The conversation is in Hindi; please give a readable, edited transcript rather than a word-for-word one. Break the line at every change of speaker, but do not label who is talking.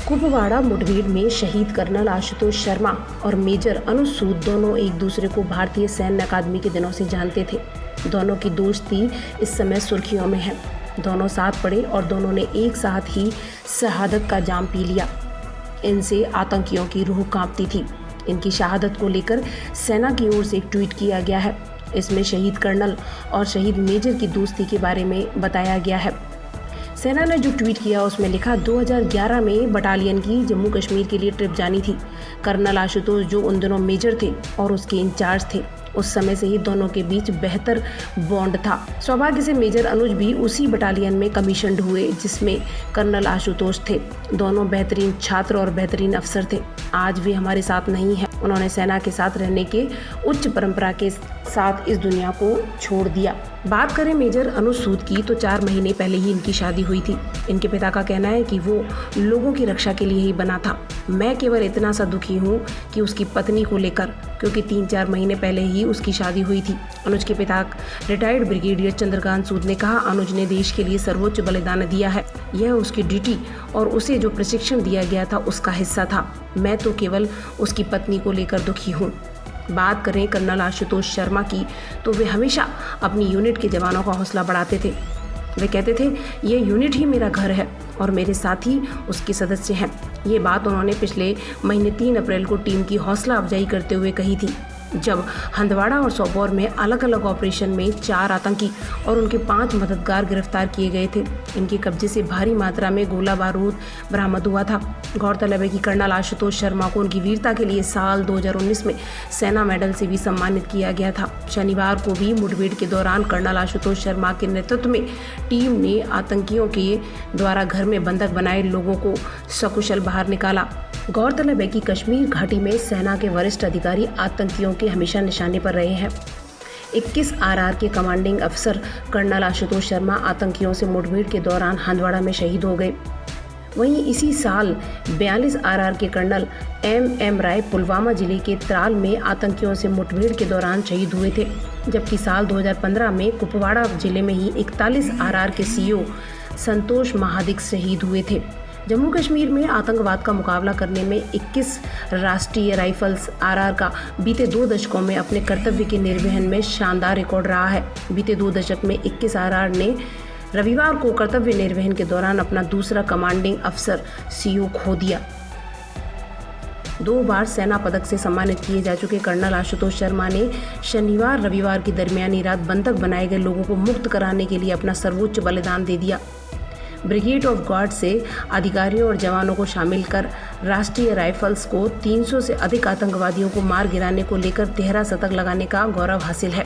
कुपवाड़ा मुठभेड़ में शहीद कर्नल आशुतोष शर्मा और मेजर अनुज सूद दोनों एक दूसरे को भारतीय सैन्य अकादमी के दिनों से जानते थे। दोनों की दोस्ती इस समय सुर्खियों में है। दोनों साथ पढ़े और दोनों ने एक साथ ही शहादत का जाम पी लिया। इनसे आतंकियों की रूह कांपती थी। इनकी शहादत को लेकर सेना की ओर से एक ट्वीट किया गया है। इसमें शहीद कर्नल और शहीद मेजर की दोस्ती के बारे में बताया गया है। सेना ने जो ट्वीट किया उसमें लिखा, 2011 में बटालियन की जम्मू कश्मीर के लिए ट्रिप जानी थी। कर्नल आशुतोष जो उन दिनों मेजर थे और उसके इंचार्ज थे, उस समय से ही दोनों के बीच बेहतर बॉन्ड था। सौभाग्य से मेजर अनुज भी उसी बटालियन में कमीशन्ड हुए जिसमें कर्नल आशुतोष थे। दोनों बेहतरीन छात्र और बेहतरीन अफसर थे। आज भी हमारे साथ नहीं है। उन्होंने सेना के साथ रहने के उच्च परंपरा के साथ इस दुनिया को छोड़ दिया। बात करें मेजर अनुज सूद की तो 4 महीने पहले ही इनकी शादी हुई थी। इनके पिता का कहना है कि वो लोगों की रक्षा के लिए ही बना था। मैं केवल इतना सा दुखी हूँ कि उसकी पत्नी को लेकर, क्योंकि 3-4 महीने पहले ही उसकी शादी हुई थी। अनुज के पिता रिटायर्ड ब्रिगेडियर चंद्रकांत सूद ने कहा, अनुज ने देश के लिए सर्वोच्च बलिदान दिया है। यह उसकी ड्यूटी और उसे जो प्रशिक्षण दिया गया था उसका हिस्सा था। मैं तो केवल उसकी पत्नी को लेकर दुखी हूँ। बात करें कर्नल आशुतोष शर्मा की तो वे हमेशा अपनी यूनिट के जवानों का हौसला बढ़ाते थे। वे कहते थे, ये यूनिट ही मेरा घर है और मेरे साथी उसके सदस्य हैं। ये बात उन्होंने पिछले महीने 3 अप्रैल को टीम की हौसला अफजाई करते हुए कही थी, जब हंदवाड़ा और सोपोर में अलग अलग ऑपरेशन में 4 आतंकी और उनके 5 मददगार गिरफ्तार किए गए थे। इनके कब्जे से भारी मात्रा में गोला बारूद बरामद हुआ था। गौरतलब है कि कर्नल आशुतोष शर्मा को उनकी वीरता के लिए साल 2019 में सेना मेडल से भी सम्मानित किया गया था। शनिवार को भी मुठभेड़ के दौरान कर्नल आशुतोष शर्मा के नेतृत्व में टीम ने आतंकियों के द्वारा घर में बंधक बनाए लोगों को सकुशल बाहर निकाला। गौरतलब है कि कश्मीर घाटी में सेना के वरिष्ठ अधिकारी आतंकियों के हमेशा निशाने पर रहे हैं। 21 RR के कमांडिंग अफसर कर्नल आशुतोष शर्मा आतंकियों से मुठभेड़ के दौरान हंदवाड़ा में शहीद हो गए। वहीं इसी साल 42 RR के कर्नल MM राय पुलवामा जिले के त्राल में आतंकियों से मुठभेड़ के दौरान शहीद हुए थे, जबकि साल 2015 में कुपवाड़ा जिले में ही 41 RR के CO संतोष महादिक शहीद हुए थे। जम्मू कश्मीर में आतंकवाद का मुकाबला करने में 21 राष्ट्रीय राइफल्स RR का बीते 2 दशकों में अपने कर्तव्य के निर्वहन में शानदार रिकॉर्ड रहा है। बीते 2 दशक में 21 RR ने रविवार को कर्तव्य निर्वहन के दौरान अपना दूसरा कमांडिंग अफसर CO खो दिया। 2 बार सेना पदक से सम्मानित किए जा चुके कर्नल आशुतोष शर्मा ने शनिवार रविवार की दरमियानी रात बंधक बनाए गए लोगों को मुक्त कराने के लिए अपना सर्वोच्च बलिदान दे दिया। ब्रिगेड ऑफ गार्ड से अधिकारियों और जवानों को शामिल कर राष्ट्रीय राइफल्स को 300 से अधिक आतंकवादियों को मार गिराने को लेकर 13 शतक लगाने का गौरव हासिल है।